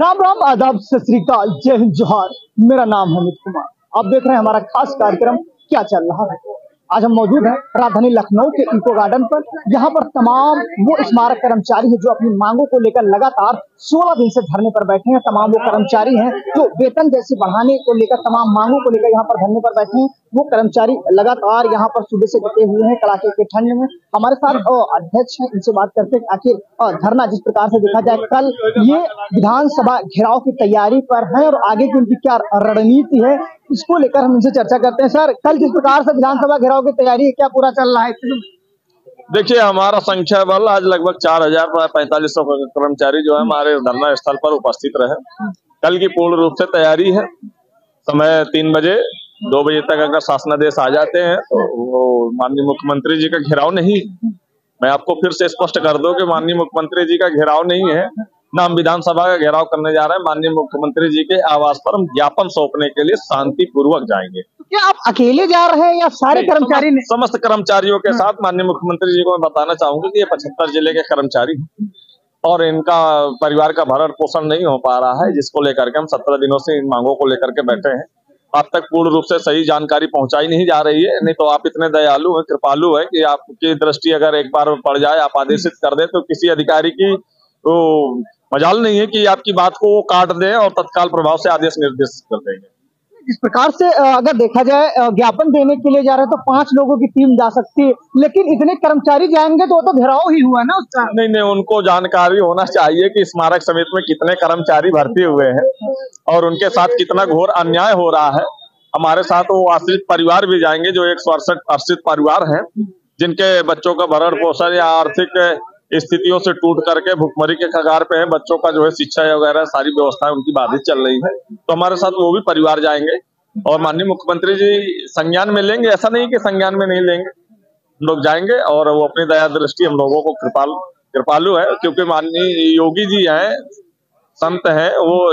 राम राम, आदाब, सत श्री अकाल, जय हिंद, जोहार। मेरा नाम है अमित कुमार। आप देख रहे हैं हमारा खास कार्यक्रम क्या चल रहा है। आज हम मौजूद हैं राजधानी लखनऊ के इको गार्डन पर। यहाँ पर तमाम वो स्मारक कर्मचारी हैं जो अपनी मांगों को लेकर लगातार 16 दिन से धरने पर बैठे हैं। तमाम वो कर्मचारी हैं जो वेतन जैसे बढ़ाने को लेकर, तमाम मांगों को लेकर यहाँ पर धरने पर बैठे हैं। वो कर्मचारी लगातार यहाँ पर सुबह से डटे हुए हैं कड़ाके की ठंड में। हमारे साथ अध्यक्ष हैं, इनसे बात करते हैं आखिर धरना जिस प्रकार से देखा जाए, कल ये विधानसभा घेराव की तैयारी पर है और आगे की उनकी क्या रणनीति है, इसको लेकर हम इनसे चर्चा करते हैं। सर, कल जिस प्रकार से विधानसभा घेराव की तैयारी है, क्या पूरा चल रहा है? देखिए, हमारा संख्या बल आज लगभग 4,4500 कर्मचारी जो है हमारे धरना स्थल पर उपस्थित रहे। कल की पूर्ण रूप से तैयारी है। समय 3 बजे 2 बजे तक अगर शासनादेश आ जाते हैं तो वो माननीय मुख्यमंत्री जी का घेराव नहीं। मैं आपको फिर से स्पष्ट कर दूं कि माननीय मुख्यमंत्री जी का घेराव नहीं है, ना हम विधानसभा का घेराव करने जा रहे हैं। माननीय मुख्यमंत्री जी के आवास पर हम ज्ञापन सौंपने के लिए शांति पूर्वक जाएंगे। क्या आप अकेले जा रहे हैं या सारे कर्मचारी ने? समस्त कर्मचारियों के साथ माननीय मुख्यमंत्री जी को मैं बताना चाहूंगा कि ये 75 जिले के कर्मचारी हैं और इनका परिवार का भरण पोषण नहीं हो पा रहा है, जिसको लेकर के हम 17 दिनों से इन मांगों को लेकर के बैठे हैं। अब तक पूर्ण रूप से सही जानकारी पहुंचाई नहीं जा रही है। नहीं तो आप इतने दयालु हैं, कृपालु है कि आपकी दृष्टि अगर एक बार पड़ जाए, आप आदेशित कर दें, तो किसी अधिकारी की तो मजाल नहीं है कि आपकी बात को वो काट दें और तत्काल प्रभाव से आदेश निर्देशित कर देंगे। इस प्रकार से अगर देखा जाए, ज्ञापन देने के लिए जा रहे हैं तो 5 लोगों की टीम जा सकती है, लेकिन इतने कर्मचारी जाएंगे तो घेराव ही हुआ ना उसका। नहीं, उनको जानकारी होना चाहिए कि स्मारक समिति में कितने कर्मचारी भर्ती हुए हैं और उनके साथ कितना घोर अन्याय हो रहा है। हमारे साथ वो आश्रित परिवार भी जाएंगे जो 168 आश्रित परिवार हैं, जिनके बच्चों का भरण पोषण या आर्थिक स्थितियों से टूट करके भुखमरी के कगार पे है। बच्चों का जो है शिक्षा वगैरह सारी व्यवस्थाएं उनकी बाधित चल रही है, तो हमारे साथ वो भी परिवार जाएंगे और माननीय मुख्यमंत्री जी संज्ञान में लेंगे। ऐसा नहीं कि संज्ञान में नहीं लेंगे, हम लोग जाएंगे और वो अपनी दया दृष्टि हम लोगों को कृपालु है, क्योंकि माननीय योगी जी हैं, संत हैं, वो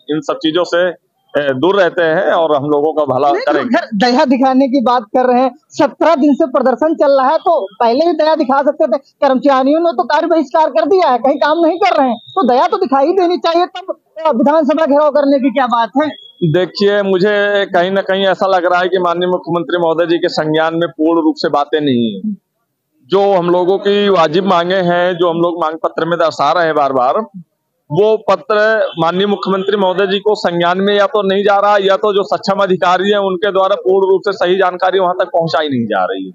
इन सब चीजों से दूर रहते हैं और हम लोगों का भला करेंगे। दया दिखाने की बात कर रहे हैं, 17 दिन से प्रदर्शन चल रहा है, तो पहले ही दया दिखा सकते थे। कर्मचारियों ने तो कार्य बहिष्कार कर दिया है, कहीं काम नहीं कर रहे हैं, तो दया तो दिखाई देनी चाहिए। तब विधानसभा घेराव करने की क्या बात है? देखिए, मुझे कहीं ना कहीं ऐसा लग रहा है कि माननीय मुख्यमंत्री महोदय जी के संज्ञान में पूर्ण रूप से बातें नहीं है। जो हम लोगों की वाजिब मांगे हैं, जो हम लोग मांग पत्र में दर्शा रहे हैं बार बार, वो पत्र माननीय मुख्यमंत्री महोदय जी को संज्ञान में या तो नहीं जा रहा, या तो जो सक्षम अधिकारी हैं उनके द्वारा पूर्ण रूप से सही जानकारी वहां तक पहुंचाई नहीं जा रही है।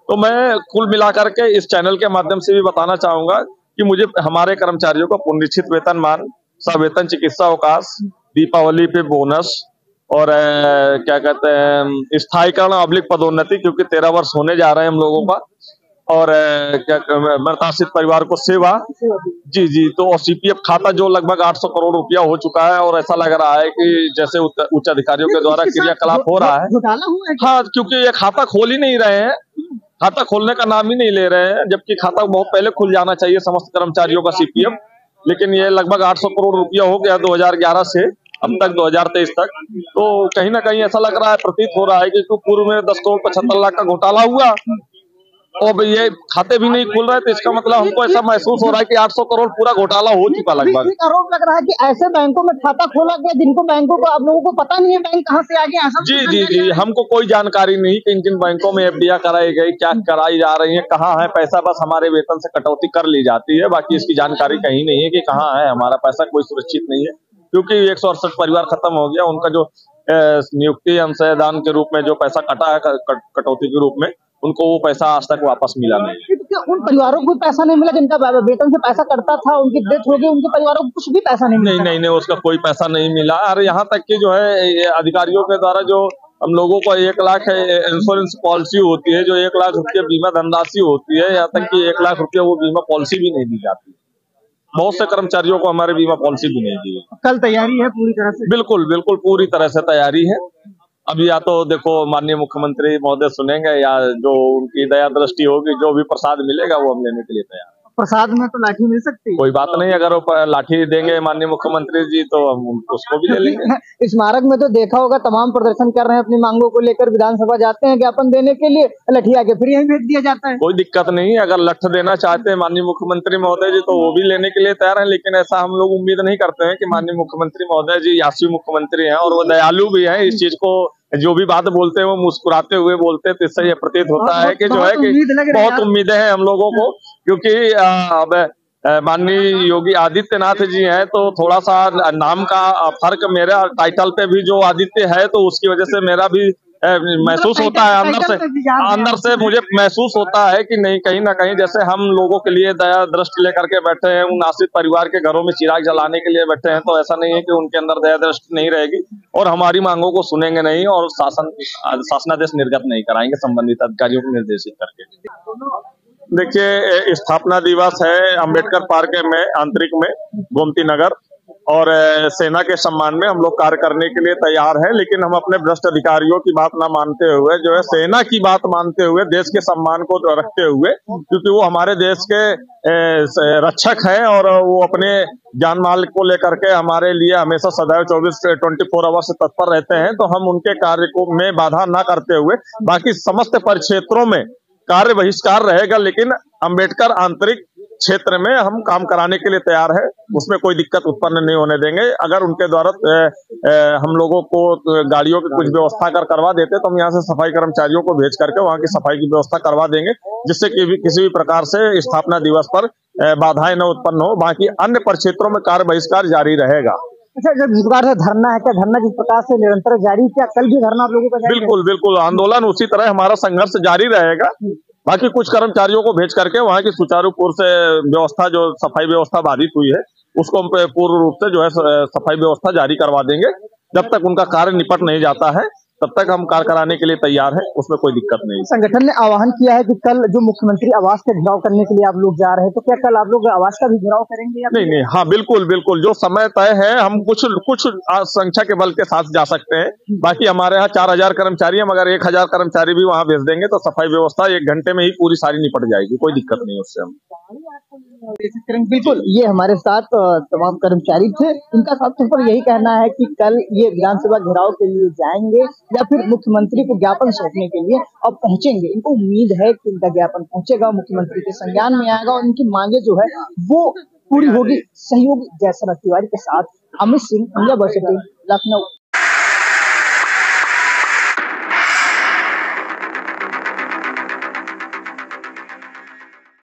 तो मैं कुल मिलाकर के इस चैनल के माध्यम से भी बताना चाहूंगा कि मुझे हमारे कर्मचारियों को पुनरीक्षित वेतनमान, सवेतन चिकित्सा अवकाश, दीपावली पे बोनस और क्या कहते हैं स्थायीकरण अवलिक पदोन्नति, क्योंकि 13 वर्ष होने जा रहे हैं हम लोगों का, और क्या मृताश्रित परिवार को सेवा जी तो, और CPF खाता जो लगभग 800 करोड़ रुपया हो चुका है। और ऐसा लग रहा है कि जैसे उच्च अधिकारियों के द्वारा क्रियाकलाप हो रहा है। हाँ, क्योंकि ये खाता खोल ही नहीं रहे हैं, खाता खोलने का नाम ही नहीं ले रहे हैं, जबकि खाता बहुत पहले खुल जाना चाहिए समस्त कर्मचारियों का CPF। लेकिन ये लगभग 800 करोड़ रुपया हो गया 2011 से अब तक 2023 तक। तो कहीं ना कहीं ऐसा लग रहा है, प्रतीत हो रहा है कि पूर्व में 10 करोड़ 75 लाख का घोटाला हुआ और ये खाते भी नहीं खुल रहे, तो इसका मतलब हमको ऐसा महसूस हो रहा है कि 800 करोड़ पूरा घोटाला हो चुका लगभग। आरोप लग रहा है कि ऐसे बैंकों में खाता खोला गया जिनको बैंकों को आप लोगों को पता नहीं है बैंक कहां से आ गया। जी, हमको कोई जानकारी नहीं कि किन बैंकों में FDI कराई गई, क्या कराई जा रही है, कहाँ है पैसा। बस हमारे वेतन से कटौती कर ली जाती है, बाकी इसकी जानकारी कहीं नहीं है कि कहाँ है हमारा पैसा। कोई सुरक्षित नहीं है, क्योंकि 168 परिवार खत्म हो गया। उनका जो नियुक्ति अंशदान के रूप में जो पैसा कटा है कटौती के रूप में, उनको वो पैसा आज तक वापस मिला नहीं। उन परिवारों को पैसा नहीं मिला जिनका वेतन से पैसा कटता था, उनकी डेथ हो गई, उनके परिवारों को कुछ भी पैसा नहीं मिला? नहीं, उसका कोई पैसा नहीं मिला। और यहाँ तक कि जो है अधिकारियों के द्वारा जो हम लोगों को 1 लाख इंश्योरेंस पॉलिसी होती है, जो 1 लाख रुपये बीमा धनराशि होती है, यहाँ तक कि 1 लाख रुपये वो बीमा पॉलिसी भी नहीं दी जाती। बहुत से कर्मचारियों को हमारे बीमा पॉलिसी भी नहीं दी। कल तैयारी है पूरी तरह से? बिल्कुल पूरी तरह से तैयारी है। अभी या तो देखो माननीय मुख्यमंत्री महोदय सुनेंगे, या जो उनकी दया दृष्टि होगी, जो भी प्रसाद मिलेगा वो हम लेने के लिए तैयार हैं। प्रसाद में तो लाठी मिल सकती है। कोई बात नहीं, अगर वो लाठी देंगे माननीय मुख्यमंत्री जी तो हम उसको भी ले लेंगे। स्मारक में तो देखा होगा तमाम प्रदर्शन कर रहे हैं अपनी मांगों को लेकर, विधानसभा जाते हैं ज्ञापन देने के लिए, लठिया के फिर यहीं भेज दिया जाता है। कोई दिक्कत नहीं, अगर लठ देना चाहते हैं माननीय मुख्यमंत्री महोदय जी तो वो भी लेने के लिए तैयार हैं, लेकिन ऐसा हम लोग उम्मीद नहीं करते हैं कि माननीय मुख्यमंत्री महोदय जी यासी मुख्यमंत्री हैं और वो दयालु भी हैं। इस चीज को जो भी बात बोलते हैं वो मुस्कुराते हुए बोलते हैं, तो इससे ये प्रतीत होता है कि जो है कि बहुत उम्मीदें हैं हम लोगों को, क्योंकि अब माननीय योगी आदित्यनाथ जी हैं तो थोड़ा सा नाम का फर्क मेरा टाइटल पे भी जो आदित्य है तो उसकी वजह से मेरा भी महसूस होता है अंदर से मुझे महसूस होता है कि नहीं, कहीं ना कहीं जैसे हम लोगों के लिए दया दृष्टि लेकर के बैठे हैं, उन आश्रित परिवार के घरों में चिराग जलाने के लिए बैठे हैं, तो ऐसा नहीं है कि उनके अंदर दया दृष्टि नहीं रहेगी और हमारी मांगों को सुनेंगे नहीं और शासनादेश निर्गत नहीं कराएंगे संबंधित अधिकारियों को निर्देशित करके। देखिए, स्थापना दिवस है अंबेडकर पार्क में आंतरिक में गोमती नगर, और सेना के सम्मान में हम लोग कार्य करने के लिए तैयार हैं, लेकिन हम अपने भ्रष्ट अधिकारियों की बात ना मानते हुए जो है सेना की बात मानते हुए देश के सम्मान को रखते हुए, क्योंकि वो हमारे देश के रक्षक हैं और वो अपने जान माल को लेकर के हमारे लिए हमेशा सदैव 24 आवर्स तत्पर रहते हैं, तो हम उनके कार्य को में बाधा ना करते हुए बाकी समस्त परिक्षेत्रों में कार्य बहिष्कार रहेगा, लेकिन अंबेडकर आंतरिक क्षेत्र में हम काम कराने के लिए तैयार है, उसमें कोई दिक्कत उत्पन्न नहीं होने देंगे। अगर उनके द्वारा हम लोगों को गाड़ियों की कुछ व्यवस्था करवा देते तो हम यहाँ से सफाई कर्मचारियों को भेज करके वहाँ की सफाई की व्यवस्था करवा देंगे, जिससे कि किसी भी प्रकार से स्थापना दिवस पर बाधाएं न उत्पन्न हो। बाकी अन्य परिक्षेत्रों में कार्य बहिष्कार जारी रहेगा। अच्छा, जब इस बार से धरना है, क्या धरना जिस प्रकार से निरंतर जारी, क्या कल भी धरना आप लोगों का जारी? बिल्कुल बिल्कुल, आंदोलन उसी तरह हमारा संघर्ष जारी रहेगा। बाकी कुछ कर्मचारियों को भेज करके वहाँ की सुचारू रूप से व्यवस्था, जो सफाई व्यवस्था बाधित हुई है उसको हम पूर्ण रूप से जो है सफाई व्यवस्था जारी करवा देंगे। जब तक उनका कार्य निपट नहीं जाता है तब तक हम कार्य कराने के लिए तैयार हैं, उसमें कोई दिक्कत नहीं। संगठन ने आह्वान किया है कि कल जो मुख्यमंत्री आवास का घेराव करने के लिए आप लोग जा रहे हैं, तो क्या कल आप लोग आवास का भी घेराव करेंगे? नहीं, हाँ बिल्कुल बिल्कुल, जो समय तय है हम कुछ संख्या के बल के साथ जा सकते हैं। बाकी हमारे यहाँ 4000 कर्मचारी हैं, मगर 1000 कर्मचारी भी वहाँ भेज देंगे तो सफाई व्यवस्था 1 घंटे में ही पूरी सारी निपट जाएगी, कोई दिक्कत नहीं उससे हम। बिल्कुल, ये हमारे साथ तमाम कर्मचारी थे, इनका साफ तौर पर यही कहना है कि कल ये विधानसभा घेराव के लिए जाएंगे या फिर मुख्यमंत्री को ज्ञापन सौंपने के लिए अब पहुंचेंगे। इनको उम्मीद है कि इनका ज्ञापन पहुंचेगा, मुख्यमंत्री के संज्ञान में आएगा और इनकी मांगे जो है वो पूरी होगी। सहयोगी जयसर तिवारी के साथ अमित सिंह, लखनऊ।